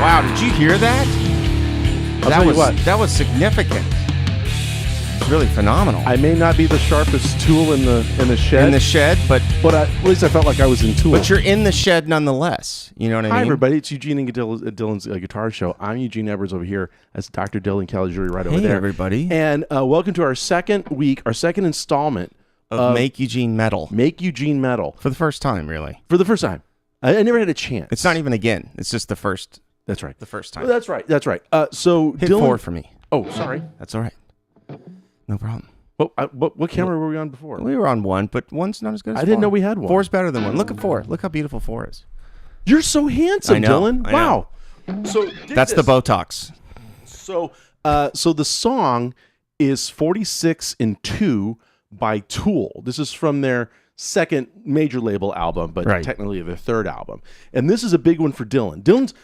Wow, did you hear that? That was significant. It's really phenomenal. I may not be the sharpest tool in the shed. In the shed, but at least I felt like I was in tool. But you're in the shed nonetheless. You know what I mean? Hi, everybody. It's Eugene and Dylan's Guitar Show. I'm Eugene Edwards over here. That's Dr. Dylan Caligiuri right over there. Hey, everybody. And welcome to our second installment of Make Eugene Metal. Make Eugene Metal. For the first time, really. For the first time. I never had a chance. It's not even again. It's just the first. That's right. The first time. Well, that's right. So hit Dylan, 4 for me. Oh, sorry. That's all right. No problem. What camera were we on before? We were on 1, but 1's not as good as 4. I didn't know we had 1. 4's better than 1. Look at 4. Look how beautiful 4 is. You're so handsome, I know, Dylan. I Wow. know. So that's the Botox. So the song is 46 and 2 by Tool. This is from their second major label album, but technically their third album. And this is a big one for Dylan. Dylan's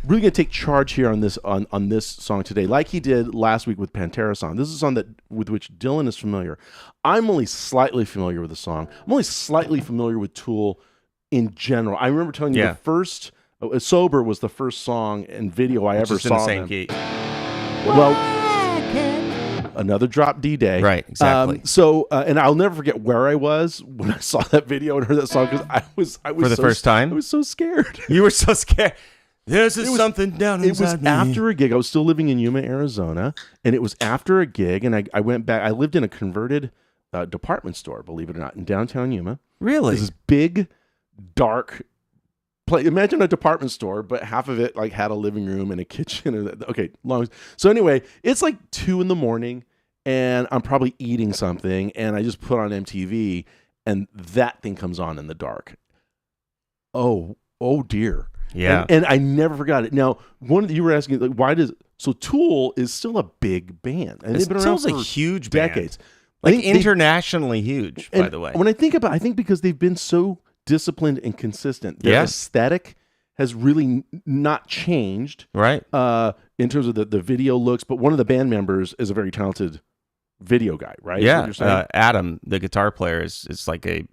really going to take charge here on this song today, like he did last week with Pantera Song. This is a song with which Dylan is familiar. I'm only slightly familiar with the song. I'm only slightly familiar with Tool in general. I remember telling you the first Sober was the first song and video I ever saw. In the same key. Well, another Drop D day. Right, exactly. And I'll never forget where I was when I saw that video and heard that song, because I was for the first time. I was so scared. You were so scared. There's something down inside me. It was after a gig. I was still living in Yuma, Arizona, and it was after a gig, and I went back. I lived in a converted department store, believe it or not, in downtown Yuma. Really? This big, dark place. Imagine a department store, but half of it had a living room and a kitchen. So anyway, it's like 2 a.m, and I'm probably eating something, and I just put on MTV, and that thing comes on in the dark. Oh dear. Yeah. And I never forgot it. Now, you were asking, why so Tool is still a big band. And they've been around for a huge decades. Band. Internationally huge, by the way. When I think because they've been so disciplined and consistent. Their aesthetic has really not changed. Right. In terms of the video looks, but one of the band members is a very talented video guy, right? Yeah. Adam, the guitar player, is like a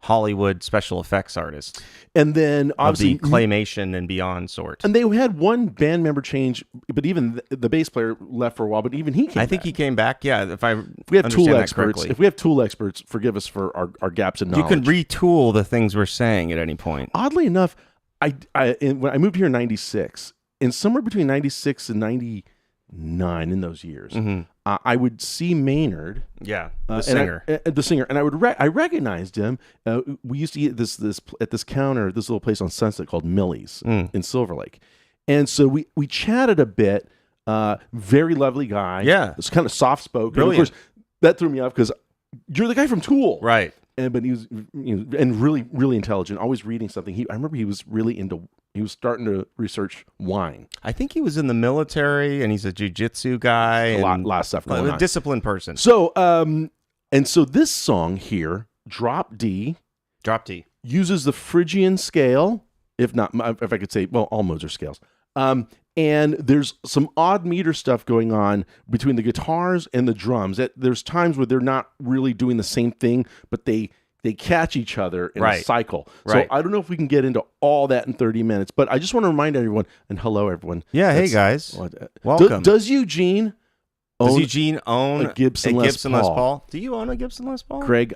Hollywood special effects artist, and then obviously of the claymation and beyond sort. And they had one band member change, but even the bass player left for a while. But even he came. I think he came back. Yeah, if we have Tool experts, forgive us for our gaps in knowledge. You can retool the things we're saying at any point. Oddly enough, when I moved here in '96, and somewhere between '96 and '99 in those years, I would see Maynard, the singer, and I recognized him. We used to eat this at this counter, this little place on Sunset called Millie's in Silver Lake, and so we chatted a bit. Very lovely guy. Yeah, it's kind of soft spoken. Of course, that threw me off because you're the guy from Tool, right? But he was and really, really intelligent. Always reading something. I remember he was really into. He was starting to research wine. I think he was in the military, and he's a jiu-jitsu guy. A lot of stuff going on. A disciplined person. So, so this song here, Drop D, uses the Phrygian scale, if I could say, well, all modes are scales. And there's some odd meter stuff going on between the guitars and the drums. There's times where they're not really doing the same thing, but they catch each other in a cycle. So I don't know if we can get into all that in 30 minutes, but I just want to remind everyone, and hello, everyone. Yeah, hey, guys. Welcome. Does Eugene own a Gibson Les Paul? Do you own a Gibson Les Paul? Greg,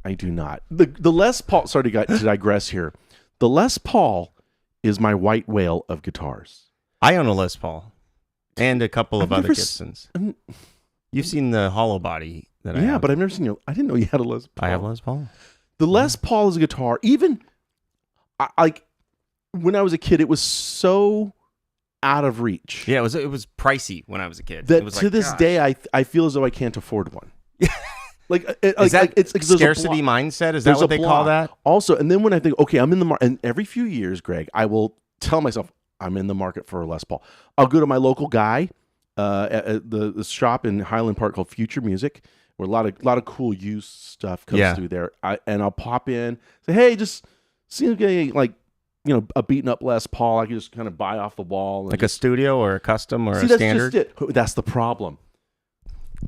I do not. The Les Paul, sorry to digress here. The Les Paul is my white whale of guitars. I own a Les Paul and a couple of other Gibsons. You've seen the hollow body. Yeah, but I've never seen I didn't know you had a Les Paul. I have a Les Paul. The Les Paul is a guitar. Even when I was a kid, it was so out of reach. Yeah, it was pricey when I was a kid. That to this day, I feel as though I can't afford one. Is that scarcity mindset? Is that what they call that? Also, and then when I think, okay, I'm in the market, and every few years, Greg, I will tell myself I'm in the market for a Les Paul. I'll go to my local guy at the shop in Highland Park called Future Music, where a lot of cool used stuff comes through there. And I'll pop in, say, hey, just see a beaten up Les Paul I can just kind of buy off the wall. Like a studio or a custom or a standard? That's just it. That's the problem.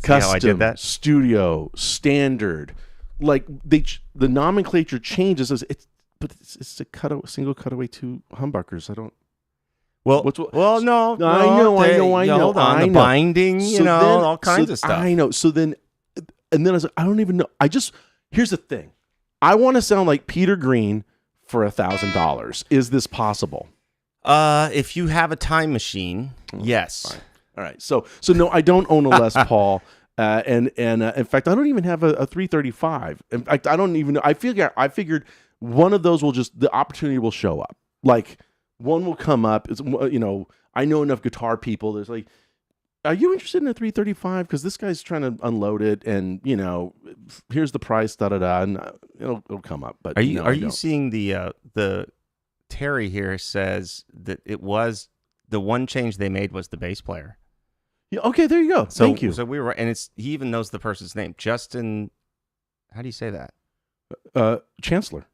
Custom, how I did that? Studio, standard. The nomenclature changes. But it's a single cutaway 2 humbuckers. I don't. Well, no. I know. Hold on, the binding, all kinds of stuff. I know. So then, and then I was like, I don't even know. Here's the thing. I want to sound like Peter Green for $1,000. Is this possible? If you have a time machine, yes. Fine. All right. So no, I don't own a Les Paul. And in fact, I don't even have a 335. In fact, I don't even know. I figured one of those the opportunity will show up. Like, one will come up. It's, I know enough guitar people. There's like, are you interested in a 335? Because this guy's trying to unload it, and here's the price. And it'll come up. But are you seeing the Terry here says that it was the one change they made was the bass player. Yeah. Okay. There you go. Thank you. So we were, and he even knows the person's name, Justin. How do you say that? Chancellor.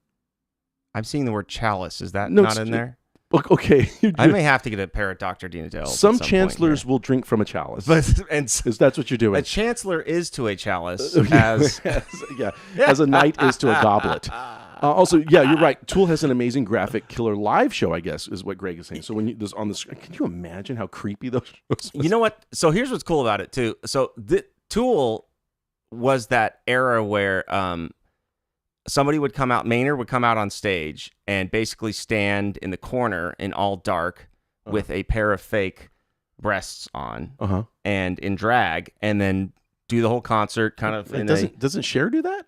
I'm seeing the word chalice. Is that not in there? Okay, I may have to get a pair of Dr. Dina Dale. Some chancellors will drink from a chalice, because that's what you're doing. A chancellor is to a chalice as a knight is to a goblet. Also, you're right. Tool has an amazing graphic killer live show, I guess, is what Greg is saying. So when on the screen, can you imagine how creepy those shows? You know what? So here's what's cool about it too. So Tool was that era where somebody would come out, Maynard would come out on stage and basically stand in the corner in all dark with a pair of fake breasts on and in drag, and then do the whole concert kind of. Doesn't Cher do that?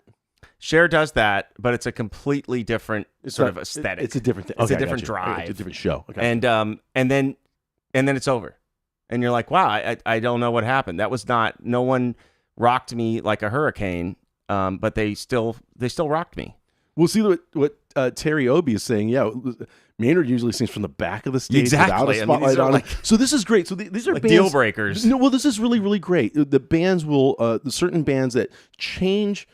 Cher does that, but it's a completely different sort of aesthetic. It's a different thing. It's a different drive. It's a different show. Okay. And then it's over, and you're like, wow, I don't know what happened. That was not. No one rocked me like a hurricane. But they still rocked me. We'll see what Terry Obie is saying. Yeah, Maynard usually sings from the back of the stage without a spotlight on him. So this is great. So these are like bands, deal breakers. No, well, this is really, really great. The bands will, certain bands that change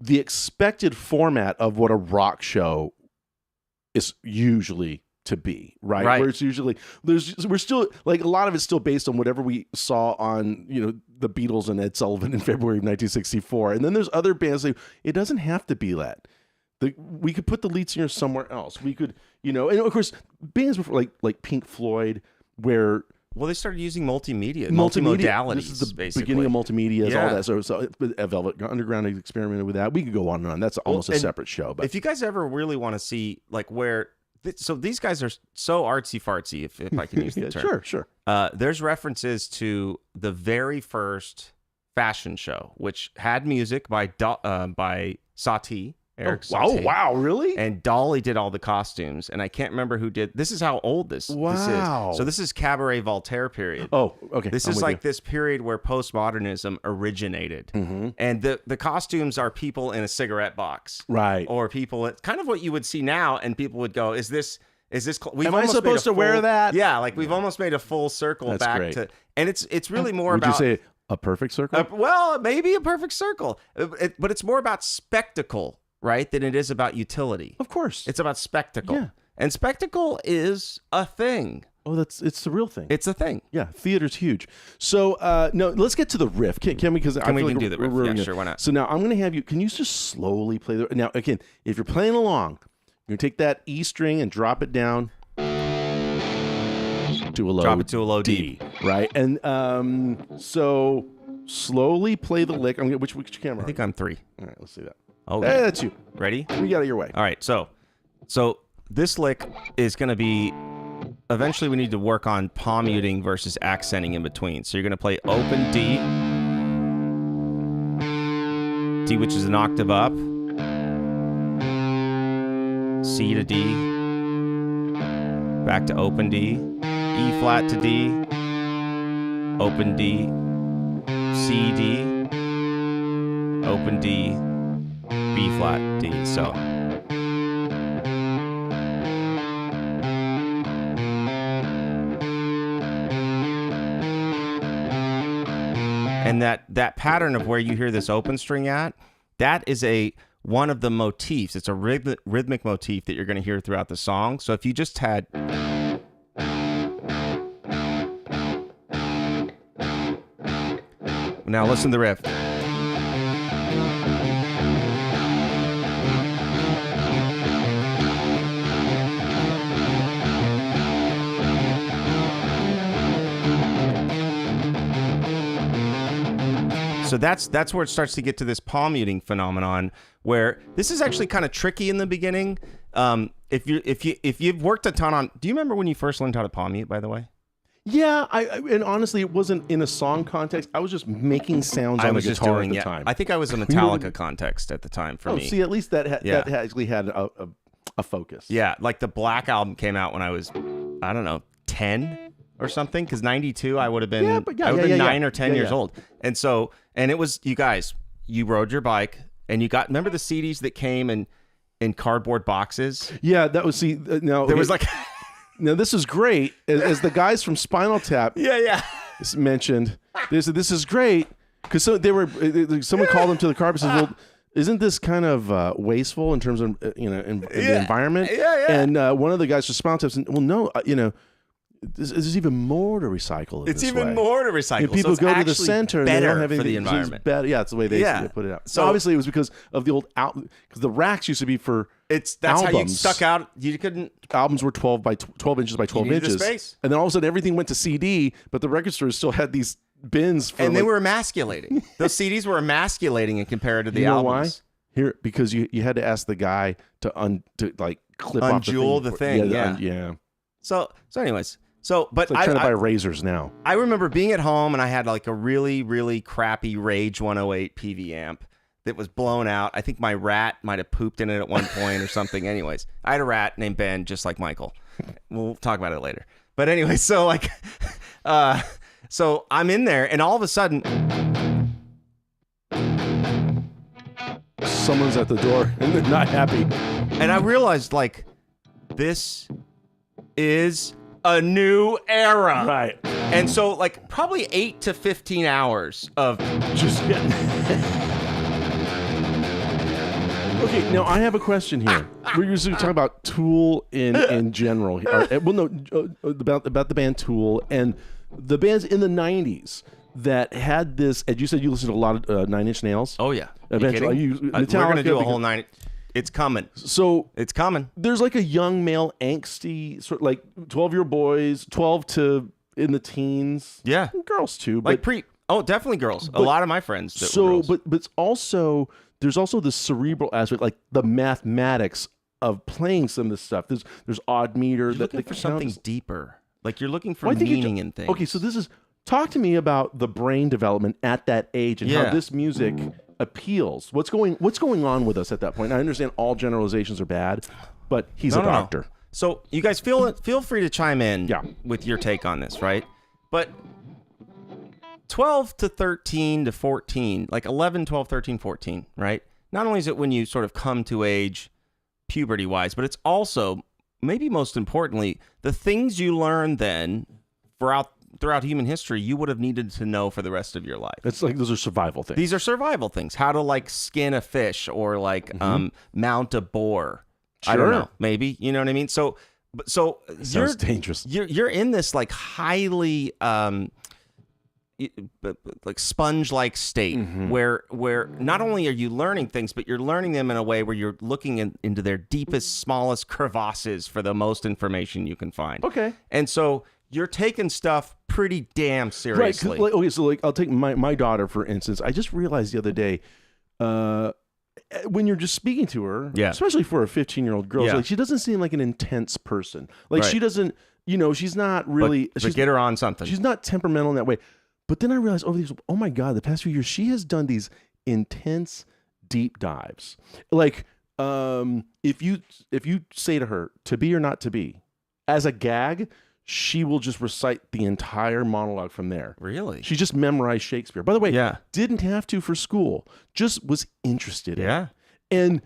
the expected format of what a rock show is usually to be, right? Where it's usually we're still like a lot of it's still based on whatever we saw on the Beatles and Ed Sullivan in February of 1964, and then there's other bands that it doesn't have to be that. We could put the lead singer somewhere else. We could and of course bands before like Pink Floyd, where they started using multimodalities. This is the basically beginning of multimedia, all that. So Velvet Underground experimented with that. We could go on and on. That's almost a separate show. But if you guys ever really want to see like where. So these guys are so artsy-fartsy, if I can use the term. Sure. There's references to the very first fashion show, which had music by Satie, Eric Satie. Oh, wow, really? And Dolly did all the costumes, and I can't remember who did. This is how old this is. So this is Cabaret Voltaire period. Oh, okay. This is like this period where postmodernism originated. And the costumes are people in a cigarette box. Right. Or people, it's kind of what you would see now, and people would go, Am I supposed to wear that? Yeah, like we've almost made a full circle back to, and it's really more about. Would you say a perfect circle? Well, maybe a perfect circle, but it's more about spectacle. Right, than it is about utility. Of course. It's about spectacle. Yeah. And spectacle is a thing. Oh, it's the real thing. It's a thing. Yeah, theater's huge. So, no, let's get to the riff. Can we? Because we can do the riff. Yeah, sure, why not? So now I'm going to have you, can you just slowly play the, now again, if you're playing along, you're going to take that E string and drop it down to a low Drop it to a low D. Right? And so slowly play the lick. Which camera? I think I'm 3. All right, let's see that. Oh, hey, that's you. Ready? We got it your way. All right, so this lick is going to be, eventually we need to work on palm muting versus accenting in between. So you're going to play open D, which is an octave up, C to D, back to open D, E flat to D, open D, C D, open D, B flat D. So and that pattern of where you hear this open string at, that is one of the motifs. It's a rhythmic motif that you're going to hear throughout the song. So if you just had now listen to the riff. So that's where it starts to get to this palm muting phenomenon, where this is actually kind of tricky in the beginning. If you've worked a ton on, do you remember when you first learned how to palm mute, by the way? Yeah, and honestly, it wasn't in a song context. I was just making sounds on the guitar at the time. I think I was a Metallica context at the time for me. See, at least that actually had a focus. Yeah, like the Black album came out when I was, I don't know, 10 or something, because 92 I would have been 9 or 10 years old. And so, and it was, you guys, you rode your bike and you got, remember the CDs that came in cardboard boxes? Yeah, that was, there was like... Now, this is great. As the guys from Spinal Tap mentioned, they said, this is great. Because someone called them to the car and said, well, isn't this kind of wasteful in terms of, in the environment? Yeah. And one of the guys from Spinal Tap said, well, no, there's even more to recycle. It's even more to recycle. People go to the center and they don't have anything for the environment. Yeah, it's the way they put it out. So obviously, it was because of the old because the racks used to be for that's albums. How you stuck out. You couldn't. Albums were 12 inches by 12 inches, space. And then all of a sudden everything went to CD, but the record stores still had these bins for. And they were emasculating. Those CDs were emasculating in compared to the albums. Why? Because you had to ask the guy to clip off the thing. Yeah. So anyways. So, but it's like trying to buy razors now. I remember being at home and I had like a really, really crappy Rage 108 PV amp that was blown out. I think my rat might have pooped in it at one point or something. Anyways, I had a rat named Ben, just like Michael. We'll talk about it later. But anyway, so so I'm in there and all of a sudden, someone's at the door and they're not happy. And I realized this is a new era. Right. And so probably 8 to 15 hours of just getting... Okay, now I have a question here. We're usually talking about Tool in general. About the band Tool and the bands in the 90s that had this, as you said, you listened to a lot of Nine Inch Nails. Oh, yeah. Eventually. We're going to do a whole 9... It's coming. So it's coming. There's a young male angsty sort of 12-year-old boys, 12 to in the teens. Yeah. And girls too. But definitely girls. A lot of my friends. But it's also there's also the cerebral aspect, like the mathematics of playing some of this stuff. There's odd meter. You're looking for something deeper. You're looking for meaning in things. Okay, so talk to me about the brain development at that age and how this music appeals. What's going on with us at that point? I understand all generalizations are bad, but he's a doctor. No. So you guys feel free to chime in with your take on this, right? But 12 to 13 to 14, 11, 12, 13, 14, right? Not only is it when you sort of come to age puberty-wise, but it's also, maybe most importantly, the things you learn then throughout human history, you would have needed to know for the rest of your life. It's those are survival things. These are survival things. How to skin a fish or mount a boar. Sure. I don't know. Maybe, you know what I mean? So sounds dangerous. You're in this highly sponge-like state where not only are you learning things, but you're learning them in a way where you're looking into their deepest, smallest crevasses for the most information you can find. Okay. And so you're taking stuff pretty damn seriously. Right. Okay, so I'll take my daughter, for instance. I just realized the other day, when you're just speaking to her, especially for a 15-year-old girl, she doesn't seem like an intense person. She doesn't, she's not really... But get her on something. She's not temperamental in that way. But then I realized, oh my God, the past few years, she has done these intense deep dives. If you say to her, to be or not to be, as a gag... she will just recite the entire monologue from there. Really? She just memorized Shakespeare. By the way, didn't have to for school. Just was interested in it.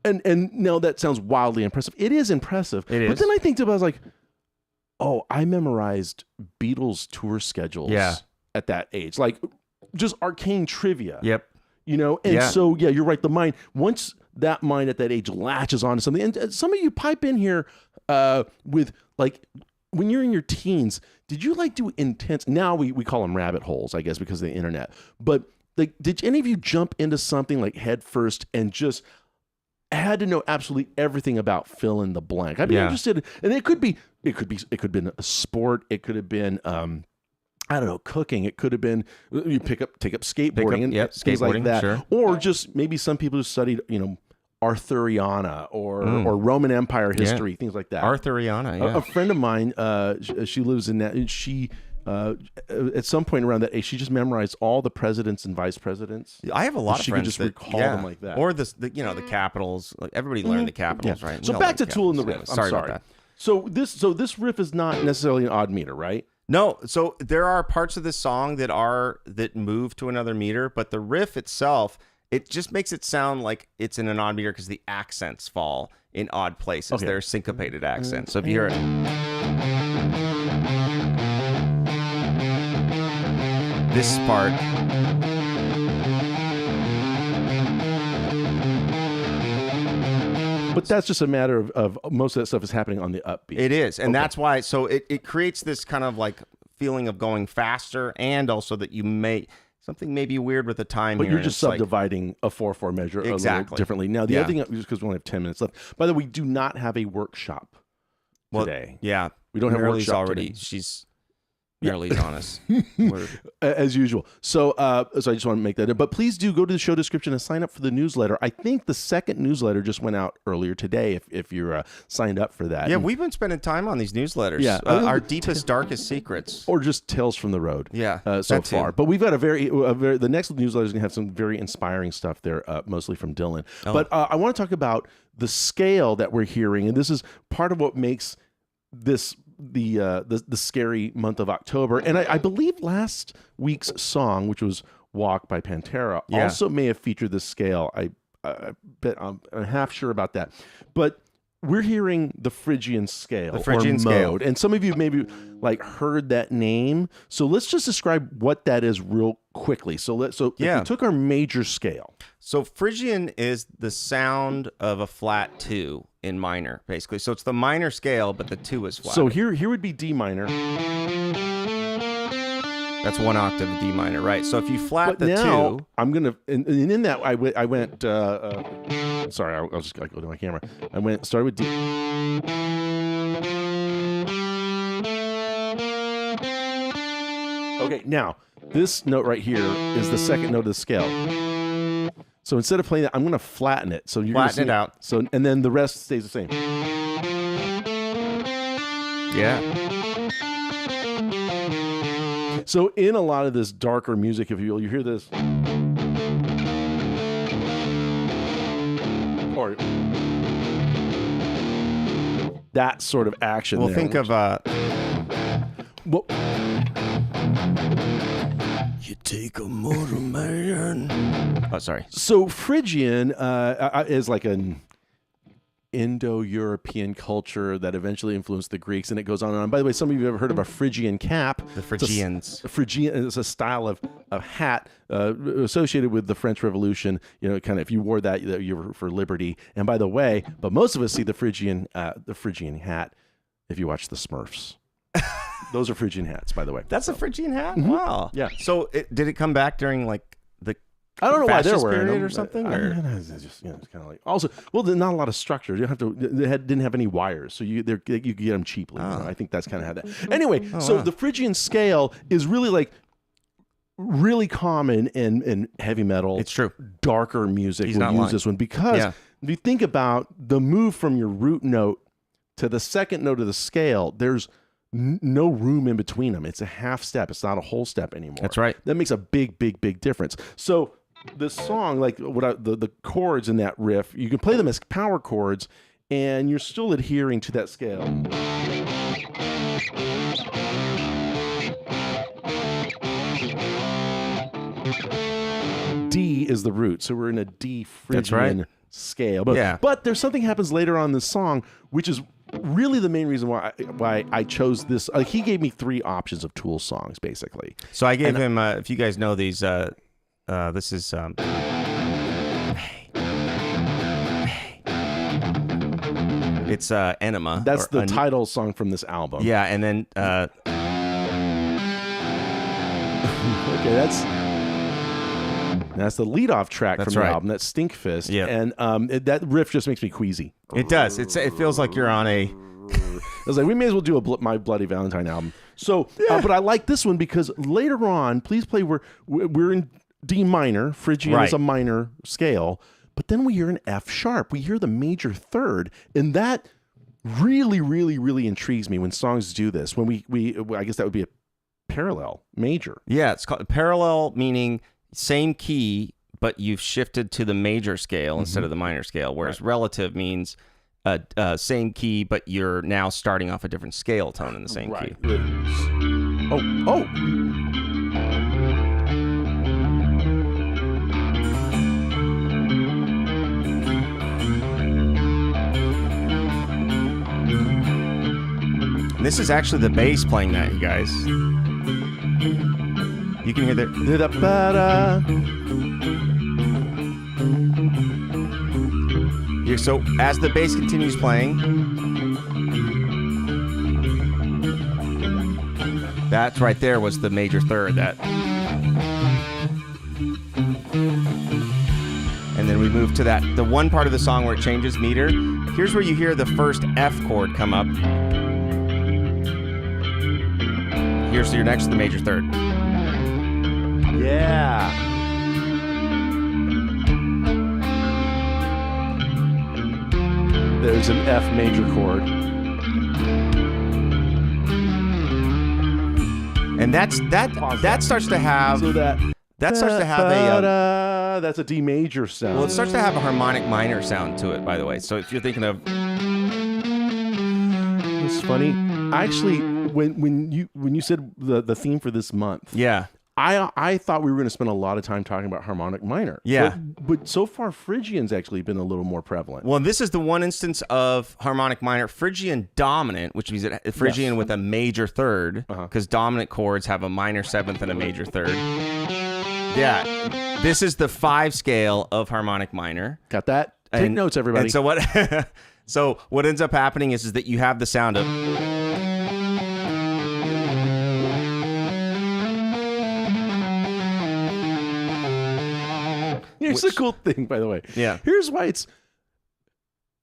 And now that sounds wildly impressive. It is impressive. It is. But then I think about I memorized Beatles tour schedules at that age. Just arcane trivia. Yep. So you're right. The mind, once that mind at that age latches onto something, and some of you pipe in here with when you're in your teens, did you do intense, now we call them rabbit holes, I guess, because of the internet, but did any of you jump into something head first and just had to know absolutely everything about fill in the blank? I'd be interested, and it could have been a sport, it could have been I don't know, cooking. It could have been you take up skateboarding and things like skateboarding, that, sure. or just maybe some people who studied, Arthuriana or Roman Empire history, things like that. Arthuriana, yeah. A friend of mine, she lives in that, and she at some point around that age, she just memorized all the presidents and vice presidents. I have a lot of she friends could just that, recall them like that. or the capitals. Like everybody learned the capitals, right? So back to Tool and the riff. Sorry about that. So this riff is not necessarily an odd meter, right? No, so there are parts of this song that move to another meter, but the riff itself, it just makes it sound like it's in an odd meter because the accents fall in odd places. Okay. They're syncopated accents. So if you hear it, this part, but that's just a matter of most of that stuff is happening on the upbeat. it is, and that's why. So it creates this kind of like feeling of going faster, and also that something may be weird with the time. But here, you're just subdividing a 4/4 measure a little differently. Now the other thing, because we only have 10 minutes left. By the way, we do not have a workshop today. Yeah, we don't have a Marilee's workshop already. today. Marilee's on us. As usual. So I just want to make that. But please do go to the show description and sign up for the newsletter. I think the second newsletter just went out earlier today. If you're signed up for that. Yeah, we've been spending time on these newsletters. Yeah, our deepest, darkest secrets, or just tales from the road. Yeah, so far. But we've got a very the next newsletter is gonna have some very inspiring stuff there, mostly from Dylan. Oh. But I want to talk about the scale that we're hearing, and this is part of what makes this the scary month of October. And I believe last week's song, which was Walk by Pantera, also may have featured this scale. I bet I'm half sure about that. But we're hearing the Phrygian scale, mode. And some of you maybe like heard that name. So let's just describe what that is real quickly. So if we took our major scale. So Phrygian is the sound of a flat 2 in minor, basically. So it's the minor scale, but the 2 is flat. So here would be D minor. That's 1 octave of D minor, right? So if you flat the 2, I'm gonna and in that I went. Sorry, I'll just go to my camera. I started with D. Okay, now this note right here is the second note of the scale. So instead of playing that, I'm going to flatten it. So you're flatten it out. So and then the rest stays the same. Yeah. So in a lot of this darker music, if you will, you hear this, or that sort of action. Well, think of well, you take a motor man. Oh, sorry. So Phrygian is like an Indo-European culture that eventually influenced the Greeks, and it goes on and on. By the way, some of you have ever heard of a Phrygian cap. The Phrygians. Phrygian is a style of hat associated with the French Revolution. Kind of if you wore that, you were for liberty. And by the way, but most of us see the Phrygian hat if you watch the Smurfs. Those are Phrygian hats, by the way. That's a Phrygian hat? Mm-hmm. Wow. Yeah. So did it come back during like the I don't know why they're wearing period them or something? It's just it's kind of like also. Well, there's not a lot of structure. You have to. Didn't have any wires, so you could get them cheaply. I think that's kind of how that. Anyway, the Phrygian scale is really common in heavy metal. It's true. Darker music He's will not use lying. this one because if you think about the move from your root note to the second note of the scale, there's no room in between them. It's a half step. It's not a whole step anymore. That's right. That makes a big difference. So this song, like the chords in that riff, you can play them as power chords, and you're still adhering to that scale. D is the root, so we're in a D Phrygian scale. But there's something happens later on in the song, which is really the main reason why I chose this. He gave me 3 options of Tool songs, basically. So I gave him, if you guys know these, this is, it's Enema. That's the title song from this album. Yeah, and then... okay, that's the lead-off track from the album. That's Stinkfist. Yeah. And that riff just makes me queasy. It does. It feels like you're on a... I was like, we may as well do a My Bloody Valentine album. So, but I like this one because later on, please play. We're in D minor. Phrygian is a minor scale, but then we hear an F sharp. We hear the major third, and that really, really, really intrigues me when songs do this. When I guess that would be a parallel major. Yeah, it's called parallel, meaning same key, but you've shifted to the major scale instead of the minor scale. Whereas relative means same key, but you're now starting off a different scale tone in the same key. Oh. And this is actually the bass playing that, you guys. You can hear that. So as the bass continues playing, that right there was the major third. And then we move to the one part of the song where it changes meter. Here's where you hear the first F chord come up. Here's your next to the major third. Yeah. There's an F major chord. And that starts to have that's a D major sound. Well, it starts to have a harmonic minor sound to it, by the way. So if you're thinking of, it's funny. Actually, when you said the theme for this month, I thought we were going to spend a lot of time talking about harmonic minor. Yeah. But so far, Phrygian's actually been a little more prevalent. Well, this is the one instance of harmonic minor. Phrygian dominant, which means Phrygian with a major third, because dominant chords have a minor seventh and a major third. Yeah. This is the 5 scale of harmonic minor. Got that? Take notes, everybody. And so what ends up happening is that you have the sound of... Here's the cool thing, by the way. Yeah. Here's why it's...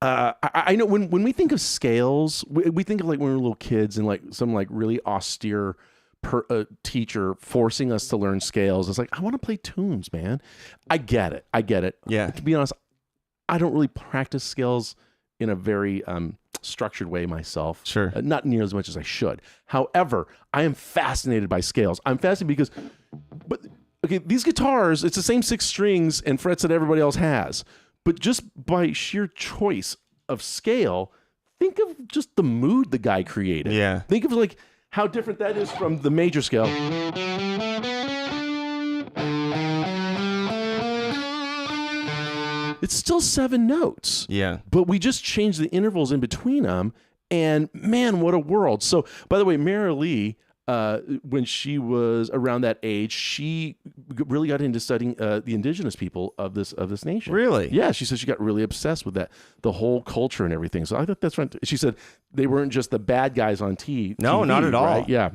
I know when we think of scales, we think of like when we were little kids and like some like really austere teacher forcing us to learn scales. It's like, I want to play tunes, man. I get it. Yeah. But to be honest, I don't really practice scales in a very structured way myself. Sure. Not near as much as I should. However, I am fascinated by scales. I'm fascinated because... Okay, these guitars, it's the same 6 strings and frets that everybody else has. But just by sheer choice of scale, think of just the mood the guy created. Yeah. Think of like how different that is from the major scale. It's still 7 notes. Yeah. But we just changed the intervals in between them. And man, what a world. So, by the way, Mara Lee... when she was around that age, she really got into studying the indigenous people of this nation. Really? Yeah, she said she got really obsessed with that, the whole culture and everything. So I thought that's right. She said they weren't just the bad guys on TV. No, not at all. Right? Yeah.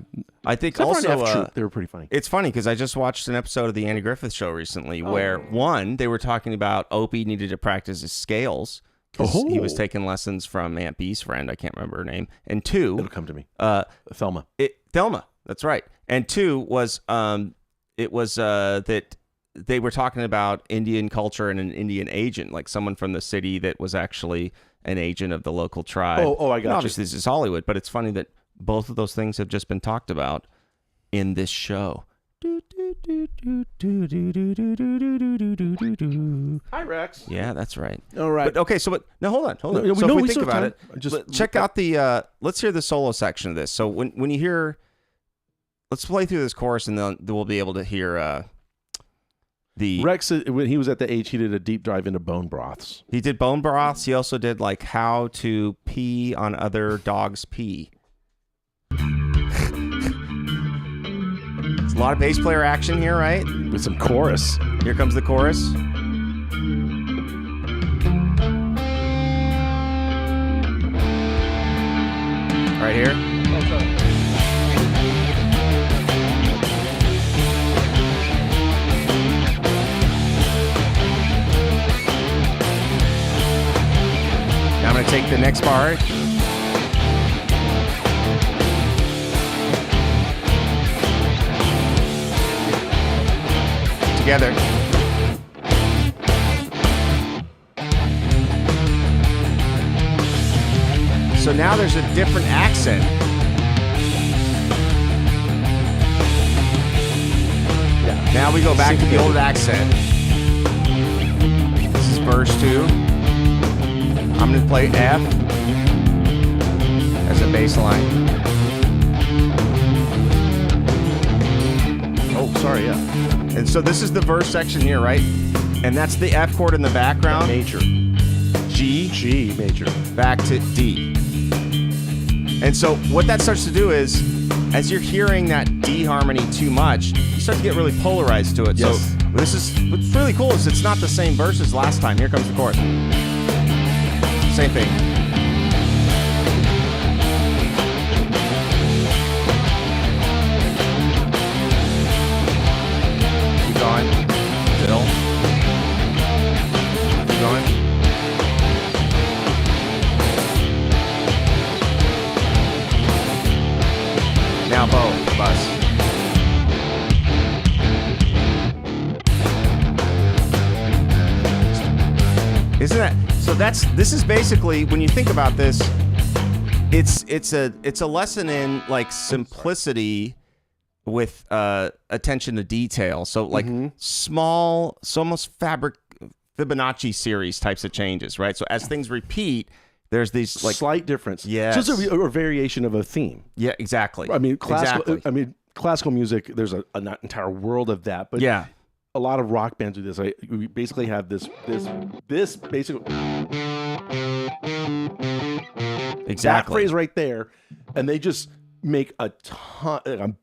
I think Except also they were pretty funny. It's funny because I just watched an episode of the Andy Griffith Show recently where, one, they were talking about Opie needed to practice his scales. He was taking lessons from Aunt B's friend. I can't remember her name. And 2... It'll come to me. Thelma. Thelma. That's right. And 2 was that they were talking about Indian culture and an Indian agent, like someone from the city that was actually an agent of the local tribe. Oh, I got you. Obviously, this is Hollywood, but it's funny that both of those things have just been talked about in this show. Hi, Rex. Yeah, that's right. All right. But okay, hold on. So if we think about it, check out the let's hear the solo section of this. So when you hear, let's play through this chorus and then we'll be able to hear the Rex, when he was at the age, he did a deep dive into bone broths. He did bone broths. He also did like how to pee on other dogs' pee. There's a lot of bass player action here, right? With some chorus. Here comes the chorus. Right here. Now I'm going to take the next part. together. So now there's a different accent. Yeah. Now we go back to the old accent. This is verse 2. I'm going to play F as a bass line. Oh, sorry, yeah. And so this is the verse section here, right? And that's the F chord in the background. Major. G major. Back to D. And so what that starts to do is, as you're hearing that D harmony too much, you start to get really polarized to it. Yes. So what's really cool is it's not the same verse as last time. Here comes the chord. Same thing. Keep going. Fiddle. Keep going. Now bow, bus. Isn't that so? This is basically, when you think about this, it's a lesson in like simplicity with attention to detail. So like small, so almost Fibonacci series types of changes, right? So as things repeat, there's these like slight difference. Yeah, just a variation of a theme. Yeah, exactly. I mean, classical music. There's an entire world of that. But yeah, a lot of rock bands do this. We basically have this basically that phrase right there, and they just make a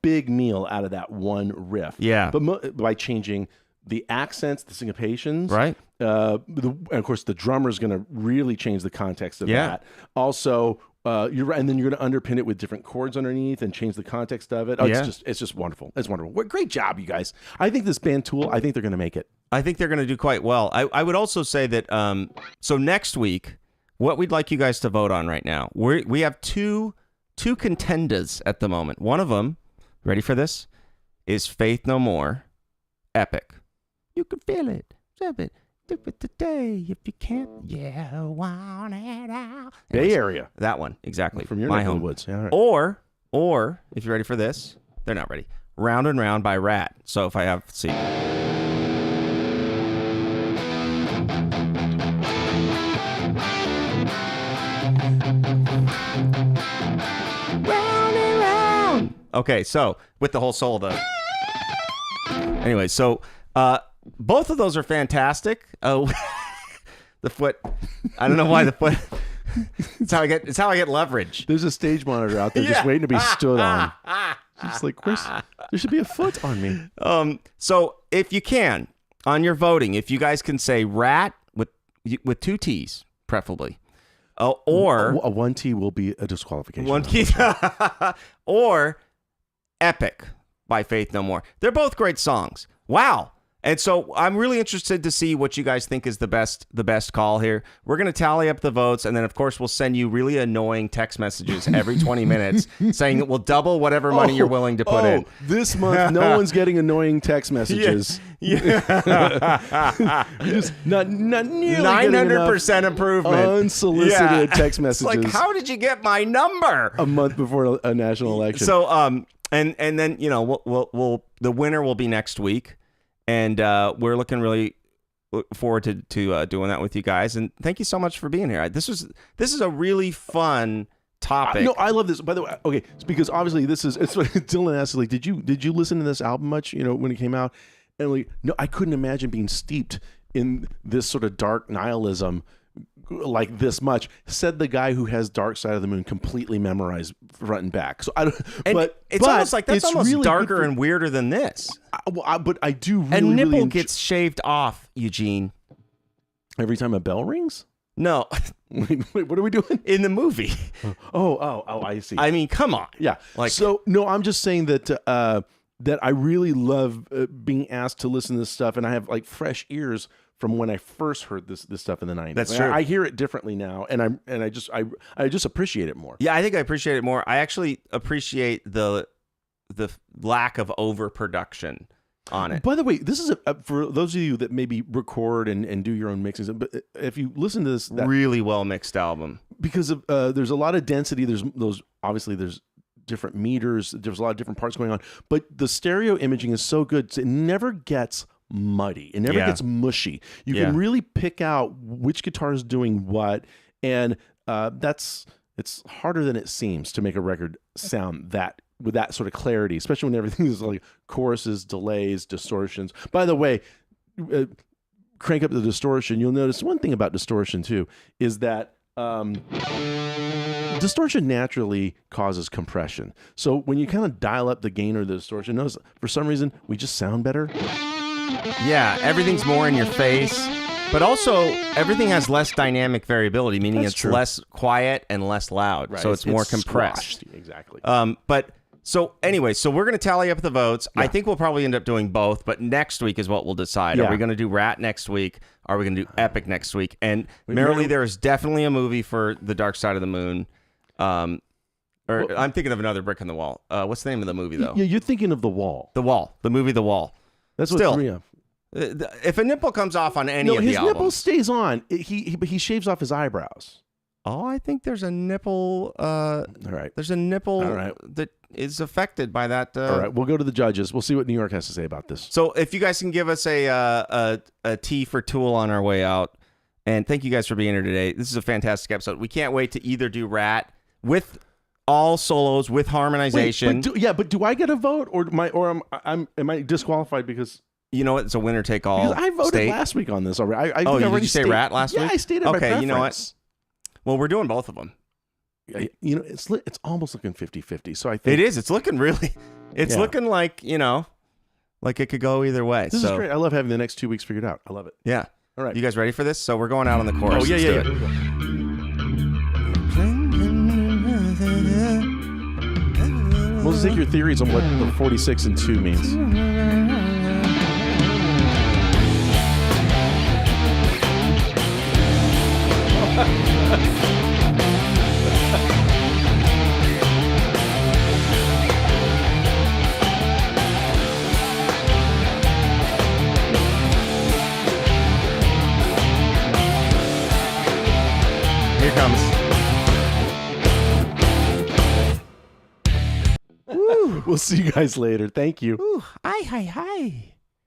big meal out of that one riff. Yeah, but by changing the accents, the syncopations, right? And of course, the drummer is going to really change the context of that. Also, you're right, and then you're going to underpin it with different chords underneath and change the context of it. It's just wonderful. It's wonderful. Great job, you guys. I think this band Tool, I think they're going to make it. I think they're going to do quite well. I would also say that so next week, what we'd like you guys to vote on right now, we have two contenders at the moment. One of them, ready for this, is Faith No More, Epic. You can feel it. Do it today if you can't. Yeah, want it out. Bay Area. That one, exactly. From your my neck of home the woods. Yeah, right. Or if you're ready for this, they're not ready. Round and Round by Rat. So if I have, let's see. Round and round. Okay, so with the whole soul, though. Anyway, so both of those are fantastic. Oh, the foot. I don't know why the foot. It's how I get leverage. There's a stage monitor out there just waiting to be stood on. It's like, there should be a foot on me. So if you can, on your voting, if you guys can say Rat with two T's, preferably, or a 1T will be a disqualification. 1 T, or Epic by Faith No More. They're both great songs. Wow. And so I'm really interested to see what you guys think is the best call here. We're going to tally up the votes, and then, of course, we'll send you really annoying text messages every 20 minutes saying that we'll double whatever money you're willing to put in. This month, no one's getting annoying text messages. Yeah. Just not nearly 900% improvement. Unsolicited text messages. It's like, how did you get my number? A month before a national election. So, and then, you know, we'll the winner will be next week. And we're looking really forward to doing that with you guys. And thank you so much for being here. This is a really fun topic. No, I love this. By the way, okay, it's because obviously it's Dylan asked, like, did you listen to this album much? You know, when it came out, and like, no, I couldn't imagine being steeped in this sort of dark nihilism like this much. Said the guy who has Dark Side of the Moon completely memorized front and back. So I don't. But it's almost like that's almost really darker and weirder than this. But I do really. And nipple gets shaved off, Eugene. Every time a bell rings? No. Wait, what are we doing in the movie? Oh, I see. I mean, come on. Yeah. Like, so no, I'm just saying that that I really love being asked to listen to this stuff, and I have like fresh ears from when I first heard this stuff in the 90s. That's true. I hear it differently now, and I just appreciate it more. Yeah, I think I appreciate it more. I actually appreciate the lack of overproduction on it. By the way, this is for those of you that maybe record and do your own mixes. But if you listen to this, Really well mixed album. Because of there's a lot of density. There's different meters. There's a lot of different parts going on. But the stereo imaging is so good. It never gets muddy. It never gets mushy. You can really pick out which guitar is doing what, and it's harder than it seems to make a record sound with that sort of clarity, especially when everything is like choruses, delays, distortions. By the way, crank up the distortion. You'll notice one thing about distortion too is that distortion naturally causes compression. So when you kind of dial up the gain or the distortion, notice for some reason we just sound better. Yeah, everything's more in your face, but also everything has less dynamic variability, meaning it's less quiet and less loud. Right. So it's more compressed. Squashed. Exactly. But so anyway, so we're going to tally up the votes. I think we'll probably end up doing both, but next week is what we'll decide. Are we going to do Rat next week? Are we going to do Epic next week? And merrily, there is definitely a movie for The Dark Side of the Moon. I'm thinking of Another Brick in the Wall. What's the name of the movie, though? Yeah, you're thinking of The Wall. The Wall. The movie The Wall. That's what three of. If a nipple comes off on any of the albums... his nipple stays on. He shaves off his eyebrows. Oh, I think there's a nipple... all right. There's a nipple that is affected by that... all right, we'll go to the judges. We'll see what New York has to say about this. So if you guys can give us a T for Tool on our way out, and thank you guys for being here today. This is a fantastic episode. We can't wait to either do Rat with all solos, with harmonization. Wait, but do I get a vote, or am I disqualified because... You know what? It's a winner take all. Because I voted last week on this already. Did you say Rat last week? Yeah, I stated my preference. You know what? Well, we're doing both of them. You know, it's almost looking 50-50. So I think it is. It's looking really. It's looking like like it could go either way. This is great. I love having the next 2 weeks figured out. I love it. Yeah. All right. You guys ready for this? So we're going out on the chorus. Oh yeah. Here we go. We'll just take your theories on what the 46 and 2 means. Here comes. We'll see you guys later. Thank you. Ooh, hi.